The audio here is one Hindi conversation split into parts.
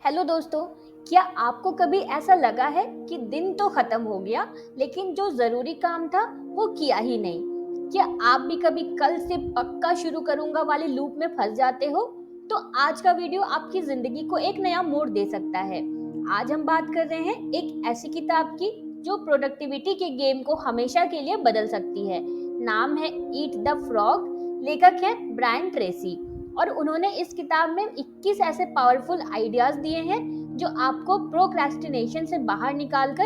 हेलो दोस्तों। क्या आपको कभी ऐसा लगा है कि दिन तो खत्म हो गया लेकिन जो जरूरी काम था वो किया ही नहीं? क्या आप भी कभी कल से पक्का शुरू करूंगा वाले लूप में फंस जाते हो? तो आज का वीडियो आपकी जिंदगी को एक नया मोड़ दे सकता है। आज हम बात कर रहे हैं एक ऐसी किताब की जो प्रोडक्टिविटी के गेम को हमेशा के लिए बदल सकती है। नाम है ईट द फ्रॉग। लेखक है ब्रायन ट्रेसी और उन्होंने इस किताब में 21 ऐसे पावरफुल आइडियाज दिए हैं जो आपको प्रोक्रेस्टिनेशन से बाहर निकालकर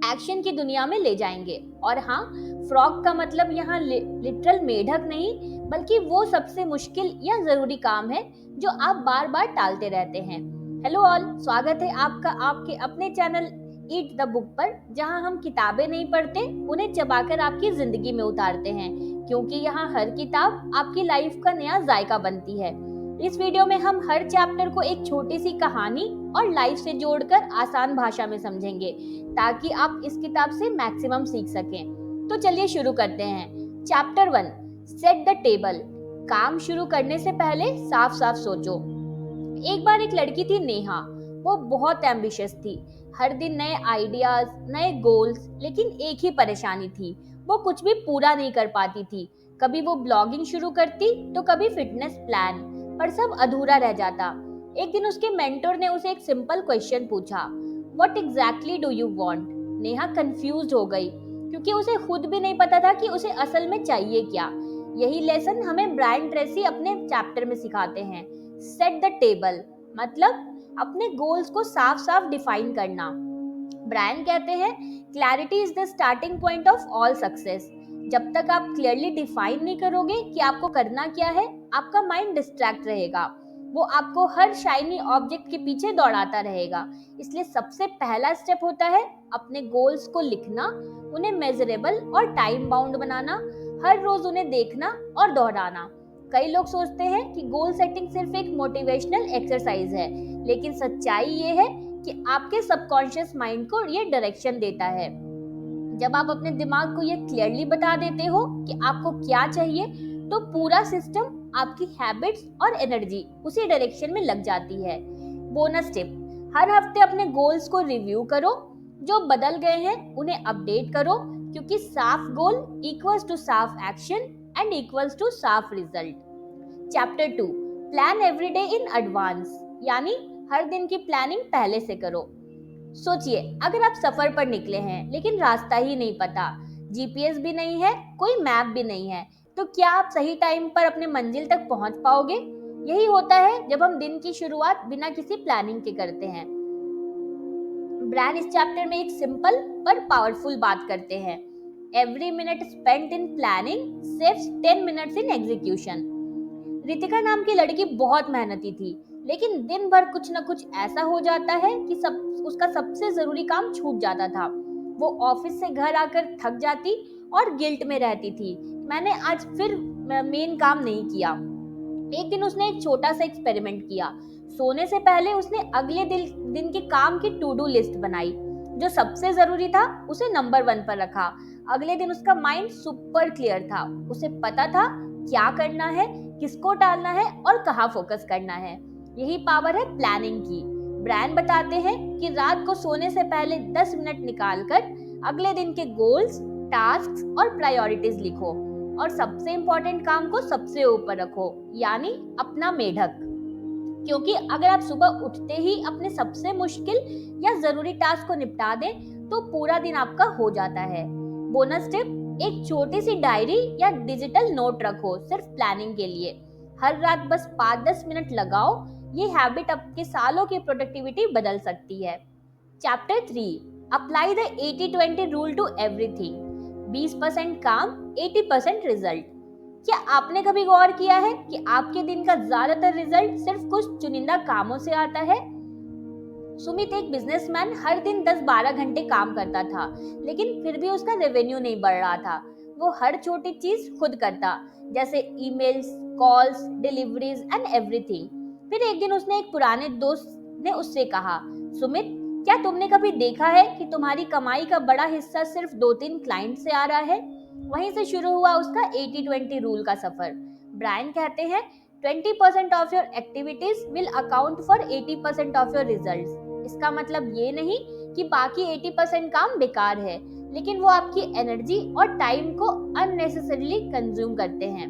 एक्शन की दुनिया में ले जाएंगे। और हाँ, फ्रॉग का मतलब यहाँ लिटरल मेढक नहीं, बल्कि वो सबसे मुश्किल या जरूरी काम है जो आप बार बार टालते रहते हैं। हेलो ऑल, स्वागत है आपका आपके अपने चैनल ईट द बुक पर, जहाँ हम किताबें नहीं पढ़ते, उन्हें चबाकर आपकी जिंदगी में उतारते हैं, क्योंकि यहाँ हर किताब आपकी लाइफ का नया जायका बनती है। इस वीडियो में हम हर चैप्टर को एक छोटी सी कहानी और लाइफ से जोड़कर आसान भाषा में समझेंगे, ताकि आप इस किताब से मैक्सिमम सीख सकें। तो चलिए शुरू करते हैं। Chapter 1, set the table. काम शुरू करने से पहले साफ साफ सोचो। एक बार एक लड़की थी, नेहा। वो बहुत एम्बिशियस थी। हर दिन नए आइडियाज, नए गोल्स, लेकिन एक ही परेशानी थी, वो कुछ भी पूरा नहीं कर पाती थी। कभी वो ब्लॉगिंग शुरू करती तो कभी फिटनेस प्लान, पर सब अधूरा रह जाता। एक दिन उसके मेंटर ने उसे एक सिंपल क्वेश्चन पूछा, what exactly do you want? Neha confuse हो गई, क्योंकि उसे खुद भी नहीं पता था कि उसे असल में चाहिए क्या। यही लेसन हमें ब्रायन ट्रेसी अपने चैप्टर में सिखाते हैं। सेट द टेबल मतलब अपने गोल्स को साफ साफ डिफाइन करना। ब्रायन कहते हैं, clarity is the starting point of all success. जब तक आप क्लियरली डिफाइन नहीं करोगे कि आपको करना क्या है, आपका माइंड डिस्ट्रैक्ट रहेगा। वो आपको हर शाइनी ऑब्जेक्ट के पीछे दौड़ाता रहेगा। इसलिए सबसे पहला स्टेप होता है अपने गोल्स को लिखना, उन्हें मेजरेबल और टाइम बाउंड बनाना, हर रोज उन्हें देखना और दोहराना। कई लोग सोचते हैं कि गोल सेटिंग सिर्फ एक मोटिवेशनल एक्सरसाइज है, लेकिन सच्चाई ये है कि आपके सबकॉन्शियस माइंड को ये डायरेक्शन देता है। जब आप अपने दिमाग को ये क्लियरली बता देते हो कि आपको क्या चाहिए, तो पूरा सिस्टम, आपकी हैबिट्स और एनर्जी उसी डायरेक्शन में लग जाती है। बोनस टिप, हर हफ्ते अपने गोल्स को रिव्यू करो। जो बदल गए हैं उन्हें अपडेट करो, क्योंकि साफ गोल इक्वल्स टू साफ एक्शन एंड इक्वल्स टू साफ result. Chapter 2, plan everyday in advance, यानी हर दिन की प्लानिंग पहले से करो। सोचिए, अगर आप सफर पर निकले हैं लेकिन रास्ता ही नहीं पता, जीपीएस भी नहीं है, कोई मैप भी नहीं है, तो क्या आप सही टाइम पर अपने मंजिल तक पहुंच पाओगे? यही होता है जब हम दिन की शुरुआत बिना किसी प्लानिंग के करते हैं। ब्रायन इस चैप्टर में एक सिंपल पर पावरफुल बात करते हैं, every minute spent in planning saves 10 minutes in execution. Ritika नाम की लड़की बहुत मेहनती थी, लेकिन दिन भर कुछ न कुछ ऐसा हो जाता है कि उसका सबसे जरूरी काम छूट जाता था। वो ऑफिस से घर आकर थक जाती और गिल्ट में रहती थी, मैंने आज फिर मेन काम नहीं किया। एक दिन उसने एक छोटा सा एक्सपेरिमेंट किया। सोने से पहले उसने अगले दिन के काम की टू डू लिस्ट बनाई। जो सबसे जरूरी था उसे नंबर 1 पर रखा। अगले दिन उसका माइंड सुपर क्लियर था। उसे पता था क्या करना है, किसको टालना है और कहाँ फोकस करना है। यही पावर है प्लानिंग की। ब्रायन बताते हैं कि रात को सोने से पहले 10 मिनट निकालकर अगले दिन के गोल्स, टास्क्स और प्रायोरिटीज लिखो, और सबसे इंपॉर्टेंट काम को सबसे ऊपर रखो, यानी अपना मेढक। क्योंकि अगर आप सुबह उठते ही अपने सबसे मुश्किल या जरूरी टास्क को निपटा दें, तो पूरा दिन आपका हो जाता है। बोनस टिप, एक छोटी सी डायरी या डिजिटल नोट रखो सिर्फ प्लानिंग के लिए। हर रात बस 5-10 मिनट लगाओ। ये हैबिट आपके सालों की प्रोडक्टिविटी बदल सकती है। Chapter 3, apply the 80-20 rule to everything. 20% काम, 80% रिजल्ट। क्या आपने कभी गौर किया है कि आपके दिन का ज्यादातर रिजल्ट सिर्फ कुछ चुनिंदा कामों से आता है? सुमित एक बिजनेसमैन हर दिन 10-12 घंटे काम करता था, लेकिन फिर भी उसका रेवेन्यू नहीं बढ़ रहा था। वो हर छोटी चीज खुद करता, जैसे emails, calls, deliveries and everything. फिर एक दिन उसने एक पुराने दोस्त ने उससे कहा, सुमित, क्या तुमने कभी देखा है कि तुम्हारी कमाई का बड़ा हिस्सा सिर्फ 2-3 क्लाइंट से आ रहा है? वहीं से शुरू हुआ उसका 80-20 रूल का सफर। ब्रायन कहते हैं, 20% of your activities will account for 80% of your results. इसका मतलब ये नहीं कि बाकी 80% काम बेकार है, लेकिन वो आपकी एनर्जी और टाइम को अननेसेसरीली कंज्यूम करते हैं।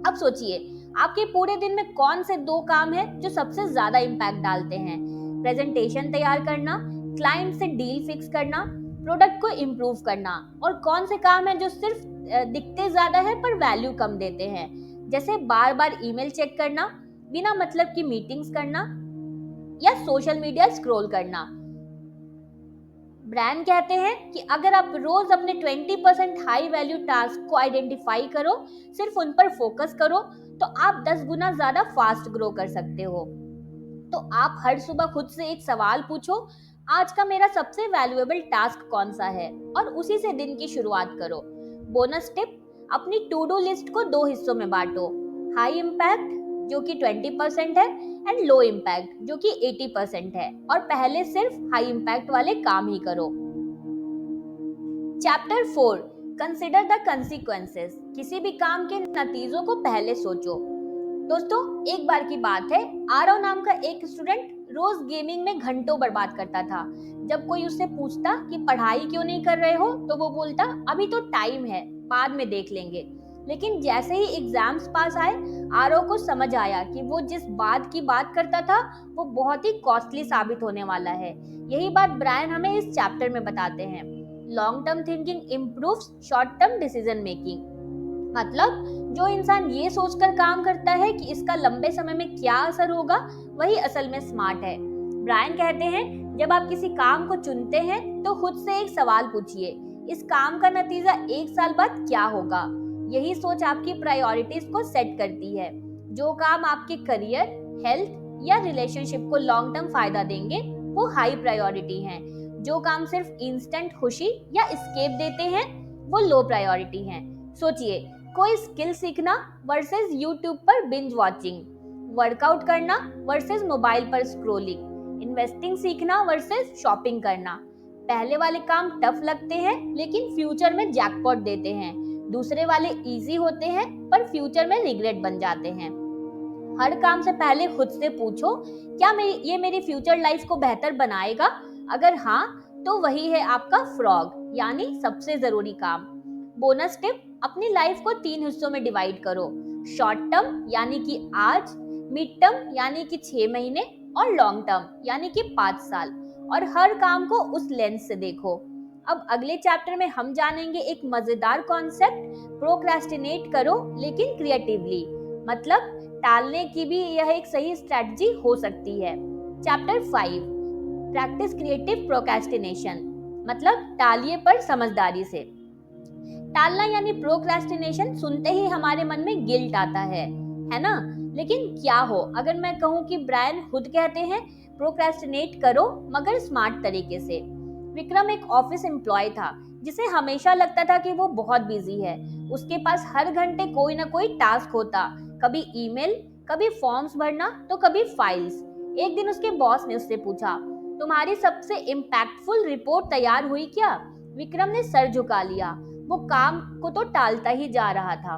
अब सोचिए, आपके पूरे दिन में कौन से 2 काम हैं जो सबसे ज्यादा इम्पैक्ट डालते हैं? प्रेजेंटेशन तैयार करना, क्लाइंट से डील फिक्स करना, प्रोडक्ट को इम्प्रूव करना। और कौन से काम हैं जो सिर्फ दिखते ज्यादा है पर वैल्यू कम देते हैं? जैसे बार बार ईमेल चेक करना, बिना मतलब की मीटिंग्स करना या सोशल मीडिया स्क्रॉल करना। ब्रायन कहते हैं कि अगर आप रोज अपने 20% हाई वैल्यू टास्क को आइडेंटिफाई करो, सिर्फ उन पर फोकस करो, तो आप 10 गुना ज्यादा फास्ट ग्रो कर सकते हो। तो आप हर सुबह खुद से एक सवाल पूछो, आज का मेरा सबसे वैल्यूएबल टास्क कौन सा है, और उसी से दिन की शुरुआत करो। बोनस टिप, अपनी टू डू लिस्ट को 2 हिस्सों में बांटो, हाई इम्पैक्ट जो कि 20% है एंड लो इम्पैक्ट जो कि 80% है, और पहले सिर्फ हाई इम्पैक्ट वाले काम ही करो। Chapter 4, consider the consequences. किसी भी काम के नतीजों को पहले सोचो। दोस्तों, एक बार की बात है, आरव नाम का एक स्टूडेंट रोज गेमिंग में घंटों बर्बाद करता था। जब कोई उससे पूछता कि पढ़ाई क्यों नहीं कर रहे हो, तो वो बोलता अभी तो टाइम है, बाद में देख लेंगे। लेकिन जैसे ही एग्जाम्स पास आए, आरव को समझ आया कि वो जिस बात की बात करता था वो बहुत ही कॉस्टली साबित होने वाला है। यही बात ब्रायन हमें इस चैप्टर में बताते हैं। Long term thinking improves short term decision making. मतलब जो इंसान ये सोचकर काम करता है कि इसका लंबे समय में क्या असर होगा, वही असल में स्मार्ट है। ब्रायन कहते हैं, जब आप किसी काम को चुनते हैं तो खुद से एक सवाल पूछिए, इस काम का नतीजा 1 साल बाद क्या होगा? यही सोच आपकी प्रायोरिटीज को सेट करती है। जो काम आपके करियर, हेल्थ या रिलेशनशिप को लॉन्ग टर्म फायदा देंगे, वो हाई प्रायोरिटी हैं। जो काम सिर्फ इंस्टेंट खुशी या एस्केप देते हैं, वो लो प्रायोरिटी हैं। सोचिए, कोई स्किल सीखना वर्सेस यूट्यूब पर बिंज वॉचिंग, वर्कआउट करना वर्सेस मोबाइल पर स्क्रोलिंग, इन्वेस्टिंग सीखना वर्सेस शॉपिंग करना। पहले वाले काम टफ लगते हैं लेकिन फ्यूचर में जैकपॉट देते हैं। दूसरे वाले इजी होते हैं पर फ्यूचर में रिग्रेट बन जाते हैं। हर काम से पहले खुद से पूछो, क्या ये मेरी फ्यूचर लाइफ को बेहतर बनाएगा? अगर हाँ, तो वही है आपका फ्रॉग, यानी सबसे जरूरी काम। बोनस टिप, अपनी लाइफ को 3 हिस्सों में डिवाइड करो, शॉर्ट टर्म यानी कि आज, मिड टर्म यानी कि 6 महीने, और लॉन्ग टर्म यानी कि 5 साल, और हर काम को उस लेंस से देखो। अब अगले चैप्टर में हम जानेंगे एक मजेदार कॉन्सेप्ट, प्रोक्रेस्टिनेट करो लेकिन क्रिएटिवली। मतलब टालने की भी यह एक सही स्ट्रेटजी हो सकती है। Chapter 5, practice creative procrastination. मतलब टालिए पर समझदारी से। टालना यानी प्रोक्रेस्टिनेशन सुनते ही हमारे मन में गिल्ट आता है ना? लेकिन क्या हो अगर मैं कहूँ कि ब्रायन खुद कहते हैं, प्रोक्रेस्टिनेट करो मगर स्मार्ट तरीके से। विक्रम एक ऑफिस एम्प्लॉय था जिसे हमेशा लगता था कि वो बहुत बिजी है। उसके पास हर घंटे कोई ना कोई टास्क होता, कभी ईमेल, कभी फॉर्म्स भरना, तो कभी फाइल्स। एक दिन उसके बॉस ने उससे पूछा, तुम्हारी सबसे इम्पैक्टफुल रिपोर्ट तैयार हुई क्या? विक्रम ने सर झुका लिया। वो काम को तो टालता ही जा रहा था।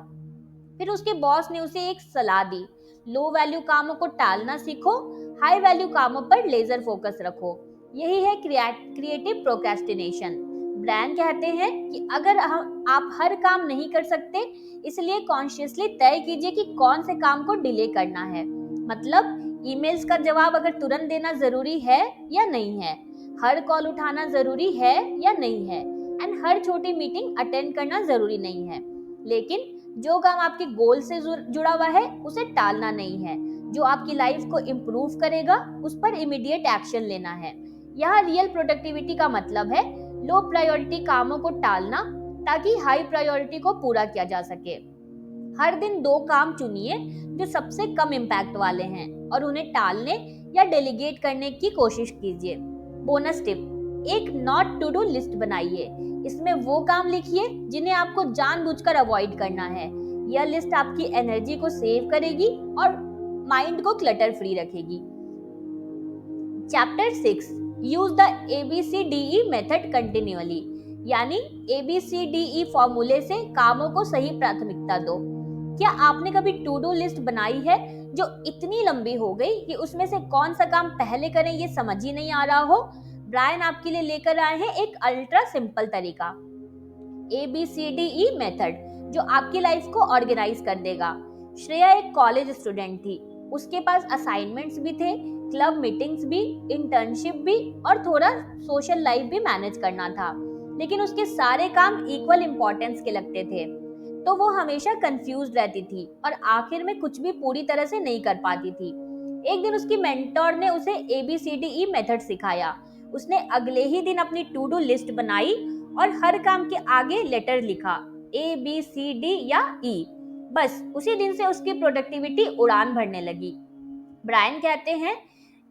फिर उसके बॉस ने उसे एक सलाह दी, लो वैल्यू कामों को टालना सीखो, हाई वैल्यू कामों पर लेजर फोकस रखो। यही है क्रिएटिव प्रोक्रेस्टिनेशन। ब्रायन कहते हैं कि अगर आप हर काम नहीं कर सकते, इसलिए कॉन्शियसली तय कीजिए कि कौन से काम को डिले करना है। मतलब ईमेल्स का जवाब अगर तुरंत देना जरूरी है या नहीं है, हर कॉल उठाना जरूरी है या नहीं है, एंड हर छोटी मीटिंग अटेंड करना जरूरी नहीं है। लेकिन जो काम आपके गोल से जुड़ा हुआ है उसे टालना नहीं है। जो आपकी लाइफ को इम्प्रूव करेगा उस पर इमीडिएट एक्शन लेना है। यह रियल प्रोडक्टिविटी का मतलब है, लो प्रायोरिटी कामों को टालना ताकि हाई प्रायोरिटी को पूरा किया जा सके। हर दिन 2 काम चुनिए जो सबसे कम इम्पैक्ट वाले हैं और उन्हें टालने या डेलीगेट करने की कोशिश कीजिए। बोनस टिप, एक नॉट टू डू लिस्ट बनाइए। इसमें वो काम लिखिए जिन्हें आपको जानबूझकर अवॉइड करना है। यह लिस्ट आपकी एनर्जी को सेव करेगी और माइंड को क्लटर फ्री रखेगी। Chapter 6, use the ABCDE method continually. यानी ABCDE फॉर्मूले से कामों को सही प्राथमिकता दो। क्या आपने कभी टू डू लिस्ट बनाई है जो इतनी लंबी हो गई कि उसमें से कौन सा काम पहले करें ये समझ ही नहीं आ रहा हो? ब्रायन आपके लिए लेकर आए हैं एक अल्ट्रा सिंपल तरीका, ABCDE मेथड, जो आपकी लाइफ को ऑर्गेनाइज कर देगा। श्रेया एक कॉलेज स्टूडेंट थी, उसके पास असाइनमेंट्स भी थे, क्लब मीटिंग्स भी, इंटर्नशिप भी और थोड़ा सोशल लाइफ भी मैनेज करना था, लेकिन उसके सारे काम इक्वल इम्पोर्टेंस के लगते थे। तो वो हमेशा कंफ्यूज रहती थी और आखिर में कुछ भी पूरी तरह से नहीं कर पाती थी। एक दिन उसकी मेंटोर ने उसे ABCDE मेथड सिखाया। उसने अगले ही दिन अपनी टू डू लिस्ट बनाई और हर काम के आगे लेटर लिखा, ABCD या E। बस उसी दिन से उसकी प्रोडक्टिविटी उड़ान भरने लगी। ब्रायन कहते हैं,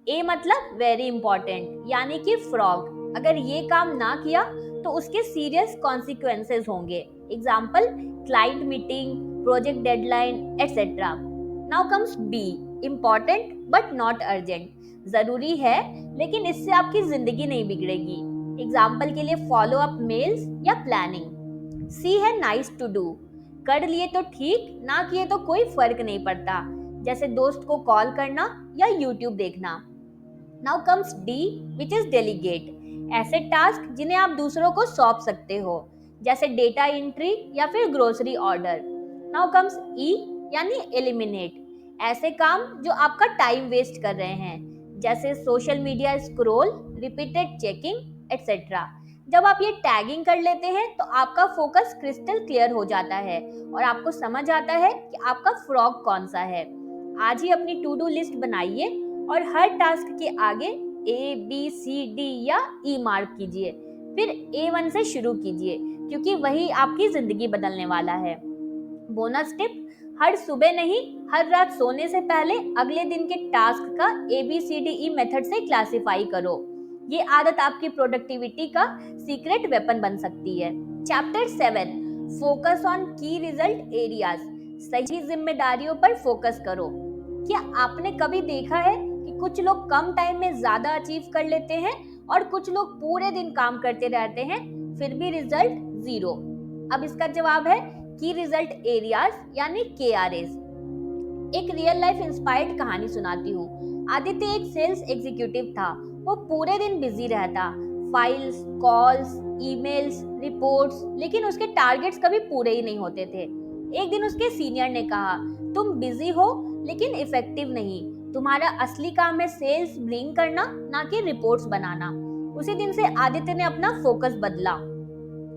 ए मतलब वेरी इंपॉर्टेंट, यानी कि फ्रॉग। अगर ये काम ना किया तो उसके सीरियस कॉन्सिक्वेंसेस होंगे। Example, client meeting, project deadline etcetera. Now comes B, important but not urgent. जरूरी है लेकिन इससे आपकी जिंदगी नहीं बिगड़ेगी। एग्जाम्पल के लिए फॉलो अप मेल्स या प्लानिंग। सी है नाइस टू डू, कर लिए तो ठीक, ना किए तो कोई फर्क नहीं पड़ता, जैसे दोस्त को कॉल करना या यूट्यूब देखना। Now comes D, which is delegate. ऐसे टास्क जिन्हें आप दूसरों को सौंप सकते हो, जैसे डेटा एंट्री या फिर ग्रोसरी ऑर्डर। नाउ कम्स ई, यानी एलिमिनेट। ऐसे काम जो आपका टाइम वेस्ट कर रहे हैं, जैसे social media scroll, repeated checking etcetera. जब आप ये टैगिंग कर लेते हैं तो आपका फोकस क्रिस्टल क्लियर हो जाता है और आपको समझ आता है कि आपका फ्रॉग कौन सा है। आज ही अपनी टू डू लिस्ट बनाइए और हर टास्क के आगे ABCD या E मार्क कीजिए, फिर A1 से शुरू कीजिए, क्योंकि वही आपकी जिंदगी बदलने वाला है। बोनस टिप, हर सुबह नहीं, हर रात सोने से पहले अगले दिन के टास्क का ABCDE मेथड से क्लासिफाई करो। ये आदत आपकी प्रोडक्टिविटी का सीक्रेट वेपन बन सकती है। चैप्टर 7, फोकस ऑन की रिजल्ट एरियाज। सही जिम्मेदारियों पर फोकस करो। क्या आपने कभी देखा है कि कुछ लोग कम टाइम में ज्यादा अचीव कर लेते हैं और कुछ लोग पूरे दिन काम करते रहते हैं फिर भी रिजल्ट जीरो? अब इसका जवाब है की रिजल्ट एरियाज, यानी KRAs। एक रियल लाइफ इंस्पायर्ड कहानी सुनाती हूँ। आदित्य एक सेल्स एग्जीक्यूटिव था। वो पूरे दिन बिजी रहता, फाइल्स, कॉल्स, ईमेल्स, रिपोर्ट्स, लेकिन उसके टारगेट्स कभी पूरे ही नहीं होते थे। एक दिन उसके सीनियर ने कहा, तुम बिजी हो लेकिन इफेक्टिव नहीं, तुम्हारा असली काम है सेल्स ब्रिंग करना, ना कि रिपोर्ट्स बनाना। उसी दिन से आदित्य ने अपना फोकस बदला।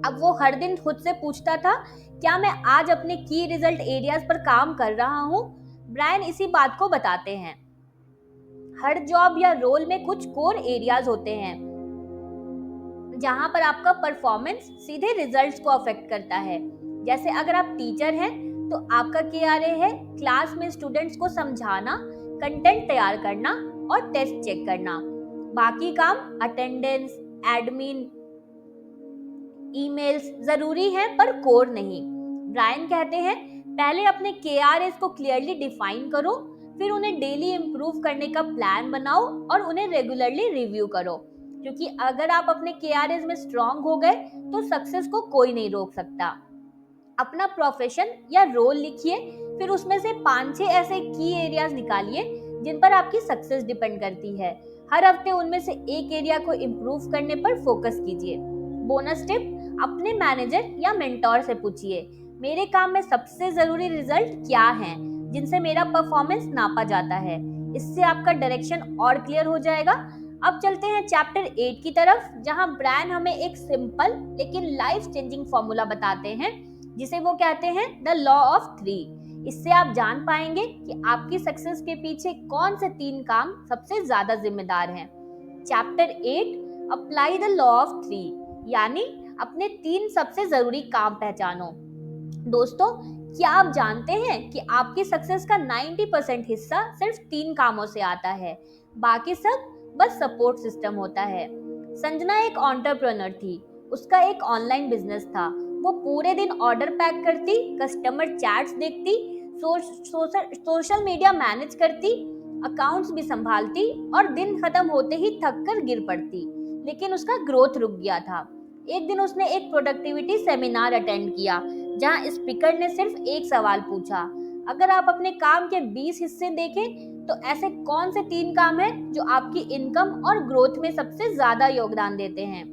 अब वो हर दिन खुद से पूछता था, क्या मैं आज अपने की रिजल्ट एरियाज पर काम कर रहा हूँ? ब्रायन इसी बात को बताते हैं। हर जॉब या रोल में कुछ कोर एरियाज होते हैं जहां पर आपका परफॉर्मेंस सीधे रिजल्ट्स को अफेक्ट करता है। जैसे अगर आप टीचर हैं तो आपका KRA है क्लास में स्टूडेंट्स को समझाना, कंटेंट तैयार करना और टेस्ट चेक करना। बाकी काम अटेंडेंस, एडमिन, ईमेल्स जरूरी हैं पर कोर नहीं। ब्रायन कहते हैं, पहले अपने KRAs को क्लियरली डिफाइन करो, फिर उन्हें डेली इम्प्रूव करने का प्लान बनाओ और उन्हें रेगुलरली रिव्यू करो, क्योंकि अगर आप अपने KRAs में स्ट्रांग हो गए तो सक्सेस को कोई नहीं रोक सकता। अपना प्रोफेशन या रोल लिखिए, फिर उसमें से 5-6 ऐसे की एरियाज निकालिए जिन पर आपकी सक्सेस डिपेंड करती है। हर हफ्ते उनमें से एक एरिया को इम्प्रूव करने पर फोकस कीजिए। बोनस टिप, अपने मैनेजर या मेंटोर से पूछिए, मेरे काम में सबसे जरूरी रिजल्ट क्या हैं जिनसे मेरा परफॉर्मेंस नापा जाता है। इससे आपका डायरेक्शन और क्लियर हो जाएगा। अब चलते हैं चैप्टर 8 की तरफ, जहां ब्रायन हमें एक सिंपल लेकिन लाइफ चेंजिंग फॉर्मूला बताते हैं, जिसे वो कहते हैं द लॉ ऑफ 3। इससे आप जान पाएंगे कि आपकी सक्सेस के पीछे कौन से 3 काम सबसे ज्यादा जिम्मेदार हैं। Chapter 8, apply the law of 3, यानी अपने 3 सबसे जरूरी काम पहचानो। दोस्तों, क्या आप जानते हैं कि आपकी सक्सेस का 90% हिस्सा सिर्फ 3 कामों से आता है, बाकी सब बस सपोर्ट सिस्टम होता है। संजना एक एंटरप्रेन्योर थी। उसका एक ऑनलाइन बिजनेस था। वो पूरे दिन ऑर्डर पैक करती, कस्टमर चैट्स देखती, सोशल मीडिया मैनेज करती, अकाउंट्स भी संभालती और दिन खत्म होते ही थक कर गिर पड़ती, लेकिन उसका ग्रोथ रुक गया था। एक दिन उसने एक प्रोडक्टिविटी सेमिनार अटेंड किया जहां स्पीकर ने सिर्फ एक सवाल पूछा, अगर आप अपने काम के 20 हिस्से देखें तो ऐसे कौन से 3 काम हैं जो आपकी इनकम और ग्रोथ में सबसे ज्यादा योगदान देते हैं?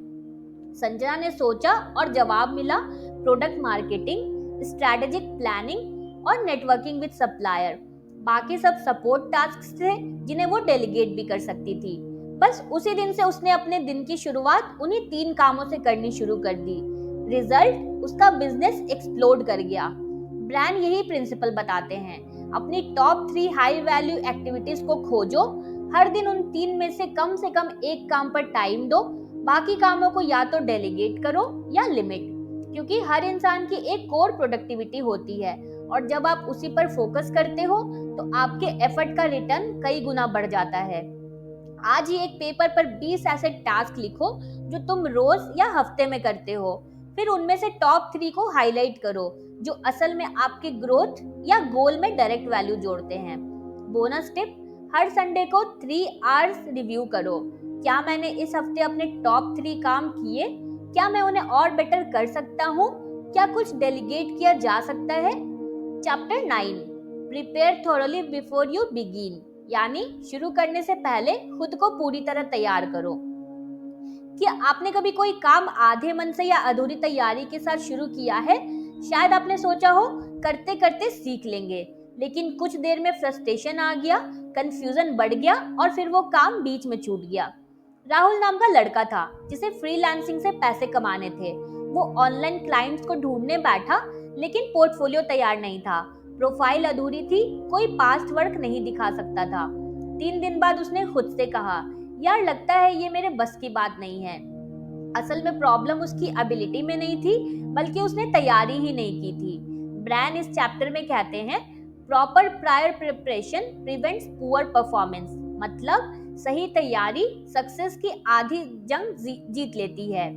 संजना ने सोचा और जवाब मिला, प्रोडक्ट मार्केटिंग, स्ट्रैटेजिक प्लानिंग और नेटवर्किंग विद सप्लायर। बाकी सब सपोर्ट टास्क थे जिन्हें वो डेलीगेट भी कर सकती थी। बस उसी दिन से उसने अपने दिन की शुरुआत उन्हीं 3 कामों से करनी शुरू कर दी। रिजल्ट, उसका बिजनेस एक्सप्लोड कर गया। ब्रांड यही प्रिंसिपल बताते हैं, अपनी टॉप 3 हाई वैल्यू एक्टिविटीज को खोजो, हर दिन उन 3 में से कम एक काम पर टाइम दो, बाकी कामों को या तो डेलीगेट करो या लिमिट, क्योंकि हर इंसान की एक कोर प्रोडक्टिविटी होती है और जब आप उसी पर फोकस करते हो तो आपके एफर्ट का रिटर्न कई गुना बढ़ जाता है। आज ही एक पेपर पर 20 ऐसे टास्क लिखो जो तुम रोज या हफ्ते में करते हो, फिर उनमें से टॉप 3 को हाईलाइट करो जो असल में आपके ग्रोथ या गोल में डायरेक्ट वैल्यू जोड़ते हैं। बोनस टिप, हर संडे को 3 आवर्स रिव्यू करो। क्या मैंने इस हफ्ते अपने टॉप 3 काम किए? क्या मैं उन्हें और बेटर कर सकता हूँ? क्या कुछ डेलीगेट किया जा सकता है? Chapter 9, prepare thoroughly before you begin, यानी शुरू करने से पहले खुद को पूरी तरह तैयार करो। क्या आपने कभी कोई काम आधे मन से या अधूरी तैयारी के साथ शुरू किया है? शायद आपने सोचा हो करते करते सीख लेंगे, लेकिन कुछ देर में फ्रस्ट्रेशन आ गया, कंफ्यूजन बढ़ गया और फिर वो काम बीच में छूट गया। राहुल नाम का लड़का था जिसे फ्रीलांसिंग से पैसे कमाने थे। वो ऑनलाइन क्लाइंट्स को ढूंढने बैठा, लेकिन पोर्टफोलियो तैयार नहीं था, प्रोफाइल अधूरी थी, कोई पास्ट वर्क नहीं दिखा सकता था। 3 दिन बाद उसने खुद से कहा, यार लगता है ये मेरे बस की बात नहीं है। असल में प्रॉब्लम उसकी एबिलिटी में नहीं थी, बल्कि उसने तैयारी ही नहीं की थी। ब्रैन इस चैप्टर में कहते हैं, proper prior preparation prevents poor performance, मतलब सही तैयारी सक्सेस की आधी जंग जीत लेती है।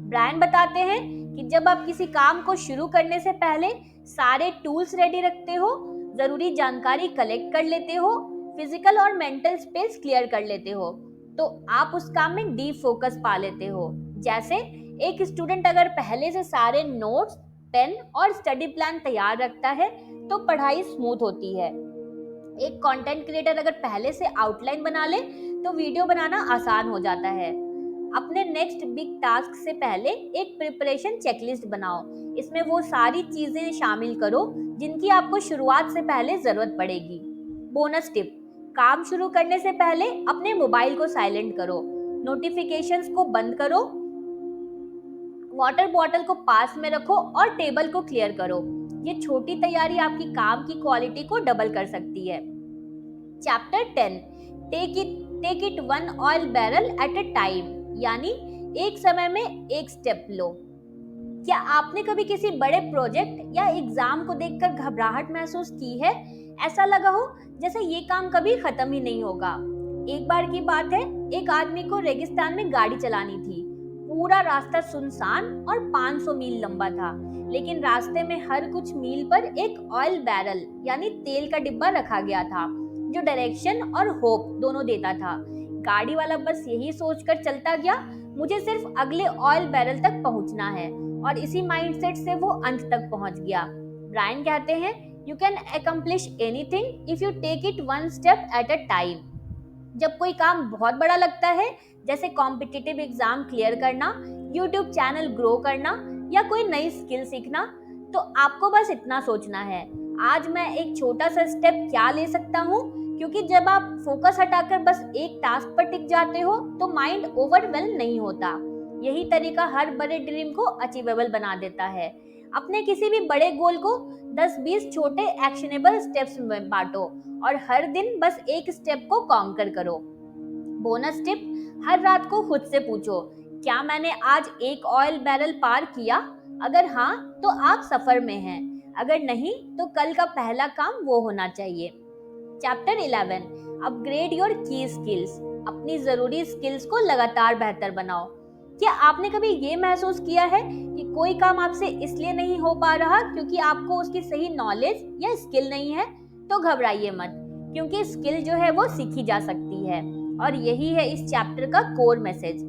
ब्रैन बताते हैं कि जब आप किसी काम को शुरू करने से पहले सारे टूल्स रेडी रखते हो, जरूरी जानकारी कलेक्ट कर लेते हो, फिजिकल और मेंटल स्पेस क्लियर कर लेते हो, तो आप उस काम में डीप फोकस पा लेते हो। जैसे एक स्टूडेंट अगर पहले से सारे नोट्स, पेन और स्टडी प्लान तैयार रखता है तो पढ़ाई स्मूथ होती है। एक कंटेंट क्रिएटर अगर पहले से आउटलाइन बना ले तो वीडियो बनाना आसान हो जाता है। अपने नेक्स्ट बिग टास्क से पहले एक प्रिपरेशन चेकलिस्ट बनाओ। इसमें वो सारी चीजें शामिल करो जिनकी आपको शुरुआत से पहले जरूरत पड़ेगी। बोनस टिप, काम शुरू करने से पहले अपने मोबाइल को साइलेंट करो, नोटिफिकेशंस को बंद करो, वाटर बॉटल को पास में रखो और टेबल को क्लियर करो। ये छोटी तैयारी आपकी काम की क्वालिटी को डबल कर सकती है। Chapter 10, take it one oil barrel at a time, यानी एक समय में एक स्टेप लो। क्या आपने कभी किसी बड़े प्रोजेक्ट या एग्जाम को देखकर घबराहट महसूस की है? ऐसा लगा हो जैसे ये काम कभी खत्म ही नहीं होगा। एक बार की बात है, एक आदमी को रेगिस्तान में गाड़ी चलानी थी। पूरा रास्ता सुनसान और 500 मील लंबा था, लेकिन रास्ते में हर कुछ मील पर एक ऑयल बैरल यानी तेल का डिब्बा रखा गया था जो डायरेक्शन और होप दोनों देता था। गाड़ी वाला बस यही सोचकर चलता गया, मुझे सिर्फ अगले ऑयल बैरल तक पहुंचना है, और इसी माइंडसेट से वो अंत तक पहुंच गया। ब्रायन कहते हैं, you can accomplish anything if you take it one step at a time. जब कोई काम बहुत बड़ा लगता है, जैसे कॉम्पिटिटिव एग्जाम क्लियर करना, यूट्यूब चैनल ग्रो करना या कोई नई स्किल सीखना, तो आपको बस इतना सोचना है, आज मैं एक छोटा सा स्टेप क्या ले सकता हूँ, क्योंकि जब आप फोकस हटाकर बस एक टास्क पर टिक जाते हो तो माइंड ओवरवेल्म नहीं होता। यही तरीका हर बड़े ड्रीम को अचीवेबल बना देता है। अपने किसी भी बड़े गोल को 10-20 छोटे एक्शनेबल स्टेप्स में बांटो और हर दिन बस एक स्टेप को कॉन्कर करो। बोनस टिप, हर रात को खुद से पूछो, क्या मैंने आज एक ऑयल बैरल पार किया? अगर हाँ तो आप सफर में हैं, अगर नहीं तो कल का पहला काम वो होना चाहिए। चैप्टर 11, अपग्रेड योर की स्किल्स, अपनी जरूरी स्किल्स को लगातार बेहतर बनाओ। क्या आपने कभी ये महसूस किया है कि कोई काम आपसे इसलिए नहीं हो पा रहा क्योंकि आपको उसकी सही नॉलेज या स्किल नहीं है? तो घबराइए मत, क्योंकि स्किल जो है वो सीखी जा सकती है, और यही है इस चैप्टर का कोर मैसेज।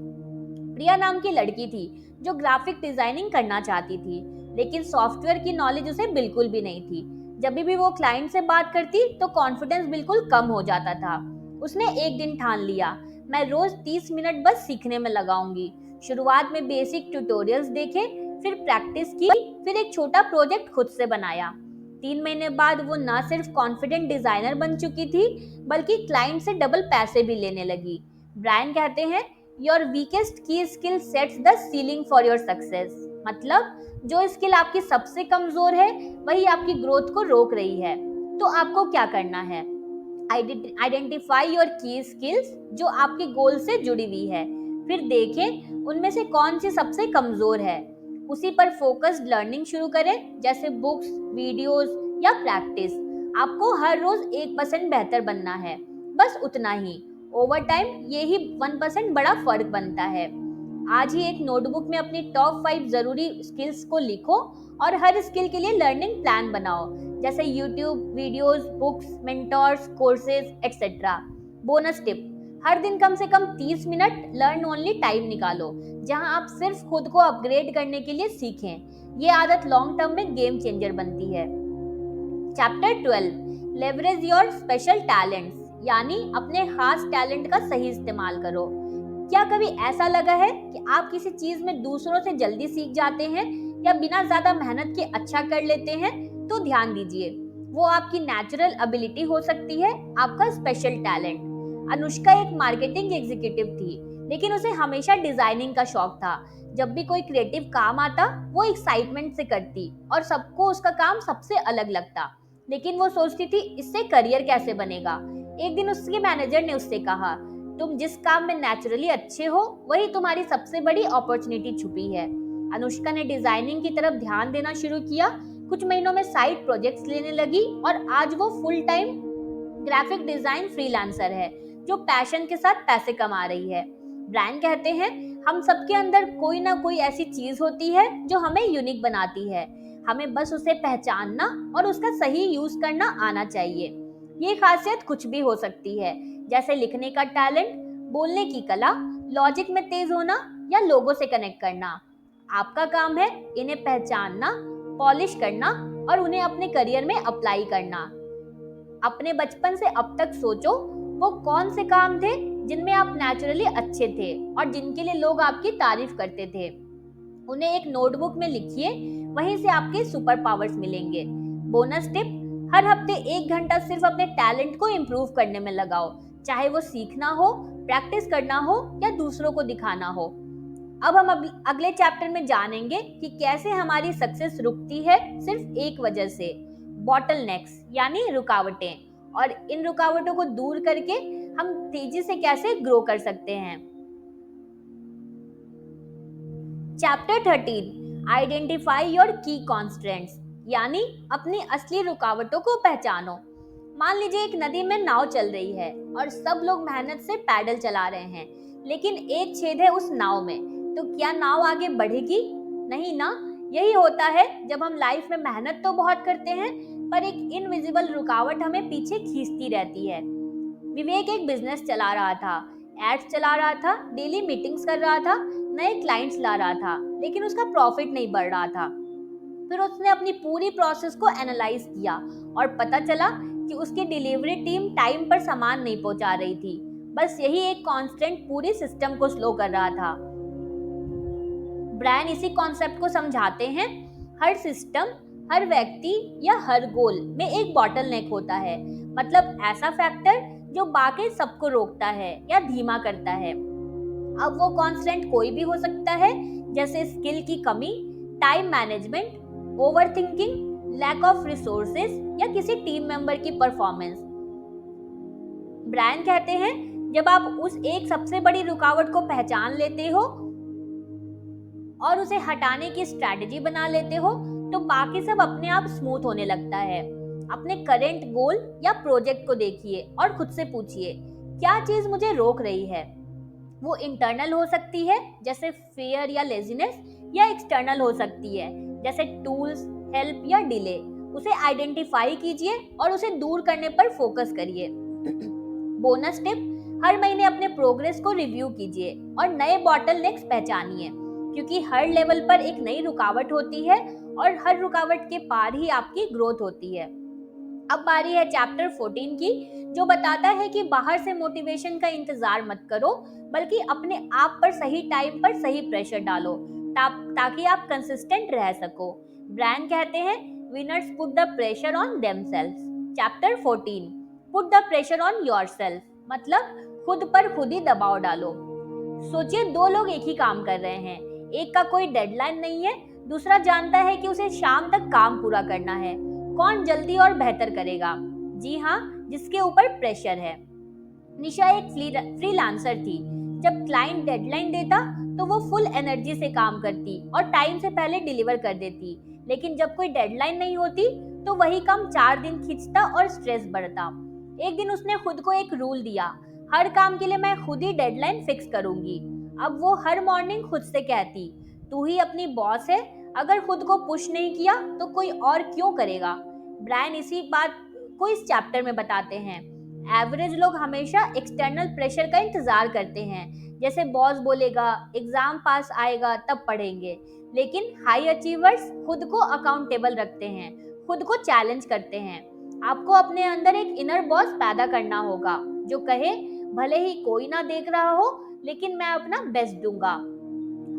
प्रिया नाम की लड़की थी जो ग्राफिक डिजाइनिंग करना चाहती थी। लेकिन सॉफ्टवेयर की नॉलेज उसे बिल्कुल भी नहीं थी। जब भी वो क्लाइंट से बात करती तो कॉन्फिडेंस बिल्कुल कम हो जाता था। उसने एक दिन ठान लिया, मैं रोज 30 मिनट बस सीखने में लगाऊंगी। शुरुआत में बेसिक ट्यूटोरियल्स देखे, फिर प्रैक्टिस की, फिर एक छोटा प्रोजेक्ट खुद से बनाया। 3 महीने बाद वो न सिर्फ कॉन्फिडेंट डिजाइनर बन चुकी थी, बल्कि क्लाइंट से डबल पैसे भी लेने लगी। ब्रायन कहते हैं, योर वीकेस्ट की skill sets the ceiling for your success. मतलब जो स्किल आपकी सबसे कमजोर है वही आपकी ग्रोथ को रोक रही है। तो आपको क्या करना है? आइडेंटिफाई योर की स्किल्स जो आपके गोल से जुड़ी हुई है, फिर देखें उनमें से कौन सी सबसे कमजोर है। उसी पर फोकस्ड लर्निंग शुरू करें, जैसे बुक्स, वीडियोस या प्रैक्टिस। आपको हर रोज 1% बेहतर बनना है, बस उतना ही। ओवर टाइम ये ही 1% बड़ा फर्क बनता है। आज ही एक नोटबुक में अपनी टॉप 5 जरूरी स्किल्स को लिखो और हर स्किल के लिए लर्निंग प्लान बनाओ, जैसे YouTube videos, books, mentors, courses etcetera. Bonus tip, हर दिन कम से कम 30 मिनट लर्न ओनली टाइम निकालो, जहां आप सिर्फ खुद को अपग्रेड करने के लिए सीखें। ये आदत लॉन्ग टर्म में गेम चेंजर बनती है। Chapter 12, leverage your special talents, यानी अपने खास टैलेंट का सही इस्तेमाल करो। क्या कभी ऐसा लगा है कि आप किसी चीज में दूसरों से जल्दी सीख जाते हैं या बिना ज्यादा मेहनत के अच्छा कर लेते हैं? तो ध्यान दीजिए, वो आपकी नेचुरल एबिलिटी हो सकती है, आपका स्पेशल टैलेंट। अनुष्का एक मार्केटिंग एग्जीक्यूटिव थी, लेकिन उसे हमेशा डिजाइनिंग का शौक था। जब भी कोई क्रिएटिव काम आता वो एक्साइटमेंट से करती और सबको उसका काम सबसे अलग लगता। लेकिन वो सोचती थी इससे करियर कैसे बनेगा। एक दिन उसके मैनेजर ने उससे कहा, तुम जिस काम में नेचुरली अच्छे हो वही तुम्हारी सबसे बड़ी अपॉर्चुनिटी छुपी है। अनुष्का ने डिजाइनिंग की तरफ ध्यान देना शुरू किया, कुछ महीनों में साइड प्रोजेक्ट्स लेने लगी और आज वो full time graphic design freelancer है, जो पैशन के साथ पैसे कमा रही है। ब्रायन कहते हैं, हम सबके अंदर कोई ना कोई ऐसी चीज होती है जो हमें यूनिक बनाती है। हमें बस उसे पहचानना और उसका सही यूज करना आना चाहिए। ये खासियत कुछ भी हो सकती है, जैसे लिखने का टैलेंट, बोलने की कला, लॉजिक में तेज होना या लोगों से कनेक्ट करना। आपका काम है इन्हें पहचानना, पॉलिश करना और उन्हें अपने करियर में अप्लाई करना। अपने बचपन से अब तक सोचो, वो कौन से काम थे जिनमें आप नेचुरली अच्छे थे और जिनके लिए लोग आपकी तारीफ करते थे। उन्हें एक नोटबुक में लिखिए, वहीं से आपके सुपर पावर्स मिलेंगे। बोनस टिप, हर हफ्ते 1 घंटा सिर्फ अपने टैलेंट को इम्प्रूव करने में लगाओ, चाहे वो सीखना हो, प्रैक्टिस करना हो या दूसरों को दिखाना हो। अब हम अगले चैप्टर में जानेंगे कि कैसे हमारी सक्सेस रुकती है सिर्फ एक वजह से, बॉटलनेक्स यानी रुकावटें, और इन रुकावटों को दूर करके हम तेजी से कैसे ग्रो कर सकते हैं। चैप्टर 13, आइडेंटिफाई योर की कॉन्स्ट्रेंट्स, यानी अपनी असली रुकावटों को पहचानो। मान लीजिए एक नदी में नाव चल रही है और सब लोग मेहनत से पैडल चला रहे हैं, लेकिन एक छेद है उस नाव में, तो क्या नाव आगे बढ़ेगी? नहीं ना। यही होता है जब हम लाइफ में मेहनत तो बहुत करते हैं, पर एक इनविजिबल रुकावट हमें पीछे खींचती रहती है। विवेक एक बिजनेस चला रहा था, एड्स चला रहा था, डेली मीटिंग्स कर रहा था, नए क्लाइंट्स ला रहा था, लेकिन उसका प्रॉफिट नहीं बढ़ रहा था। फिर उसने अपनी पूरी प्रोसेस को एनालाइज किया और पता चला कि उसकी डिलीवरी टीम टाइम पर सामान नहीं पहुंचा रही थी। बस यही एक कांस्टेंट पूरी सिस्टम को स्लो कर रहा था। ब्रायन इसी कॉन्सेप्ट को समझाते हैं, हर सिस्टम, हर व्यक्ति या हर गोल में एक बॉटलनेक होता है, मतलब ऐसा फैक्टर जो बाकी सबको रोकता है या धीमा करता है। अब वो कांस्टेंट कोई भी हो सकता है, जैसे स्किल की कमी, time management, overthinking, lack of resources या किसी टीम मेंबर की परफॉर्मेंस। ब्रायन कहते हैं, जब आप उस एक सबसे बड़ी रुकावट को पहचान लेते हो और उसे हटाने की स्ट्रैटेजी बना लेते हो, तो बाकी सब अपने आप स्मूथ होने लगता है। अपने करंट गोल या प्रोजेक्ट को देखिए और खुद से पूछिए, क्या चीज मुझे रोक रही है? वो इंटरनल हो सकती है, जैसे फियर या लेजीनेस, या एक्सटर्नल हो सकती है, जैसे टूल्स, हेल्प या डिले। उसे आइडेंटिफाई कीजिए और उसे दूर करने पर फोकस करिए। बोनस टिप, हर महीने अपने प्रोग्रेस को रिव्यू कीजिए और नए बॉटलनेक्स पहचानिए। क्योंकि हर लेवल पर एक नई रुकावट होती है और हर रुकावट के पार ही आपकी ग्रोथ होती है। अब बारी है चैप्टर 14 की, जो बताता है कि बाहर से मोटिवेशन का इंतजार मत करो, बल्कि अपने आप पर सही टाइम पर सही प्रेशर डालो ताकि आप कंसिस्टेंट रह सको। ब्रायन कहते हैं, winners put the pressure on themselves. Chapter 14, put the pressure on yourself, मतलब खुद पर खुद ही दबाव डालो। सोचिए, दो लोग एक ही काम कर रहे हैं, एक का कोई डेडलाइन नहीं है, दूसरा जानता है कि उसे शाम तक काम पूरा करना है। कौन जल्दी और बेहतर करेगा? जी हाँ, जिसके ऊपर प्रेशर है। निशा एक फ्रीलांसर थी। जब क्लाइंट डेडलाइन देता तो वो फुल एनर्जी से काम करती और टाइम से पहले डिलीवर कर देती, लेकिन जब कोई डेडलाइन नहीं होती तो वही काम 4 दिन खींचता और स्ट्रेस बढ़ता। एक दिन उसने खुद को एक रूल दिया, हर काम के लिए मैं खुद ही डेडलाइन फिक्स करूंगी। अब वो हर मॉर्निंग खुद से कहती, तू ही अपनी बॉस है, अगर खुद को पुश नहीं किया तो कोई और क्यों करेगा। ब्रायन इसी बात को इस चैप्टर में बताते हैं। एवरेज लोग हमेशा एक्सटर्नल प्रेशर का इंतजार करते हैं, जैसे बॉस बोलेगा एग्जाम पास आएगा तब पढ़ेंगे, लेकिन हाई अचीवर्स खुद को अकाउंटेबल रखते हैं, खुद को चैलेंज करते हैं। आपको अपने अंदर एक इनर बॉस पैदा करना होगा जो कहे, भले ही कोई ना देख रहा हो लेकिन मैं अपना बेस्ट दूंगा।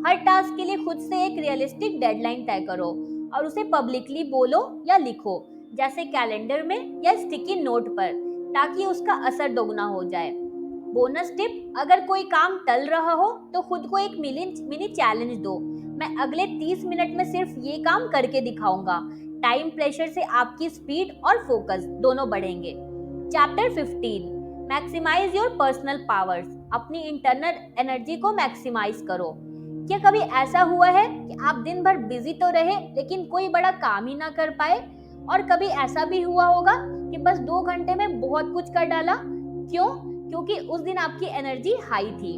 हर टास्क के लिए खुद से एक रियलिस्टिक डेडलाइन तय करो और उसे पब्लिकली बोलो या लिखो, जैसे कैलेंडर में या स्टिकी नोट पर, ताकि उसका असर दोगुना हो जाए। बोनस टिप, अगर कोई काम टल रहा हो तो खुद को एक मिनी चैलेंज दो, मैं अगले 30 मिनट में सिर्फ ये काम करके दिखाऊंगा। टाइम प्रेशर से आपकी स्पीड और फोकस दोनों बढ़ेंगे। Chapter 15, maximize your personal powers, अपनी इंटरनल एनर्जी को मैक्सिमाइज करो। क्या कभी ऐसा हुआ है कि आप दिन भर बिजी तो रहे लेकिन कोई बड़ा काम ही ना कर पाए? और कभी ऐसा भी हुआ होगा कि बस 2 घंटे में बहुत कुछ कर डाला। क्यों? क्योंकि उस दिन आपकी एनर्जी हाई थी।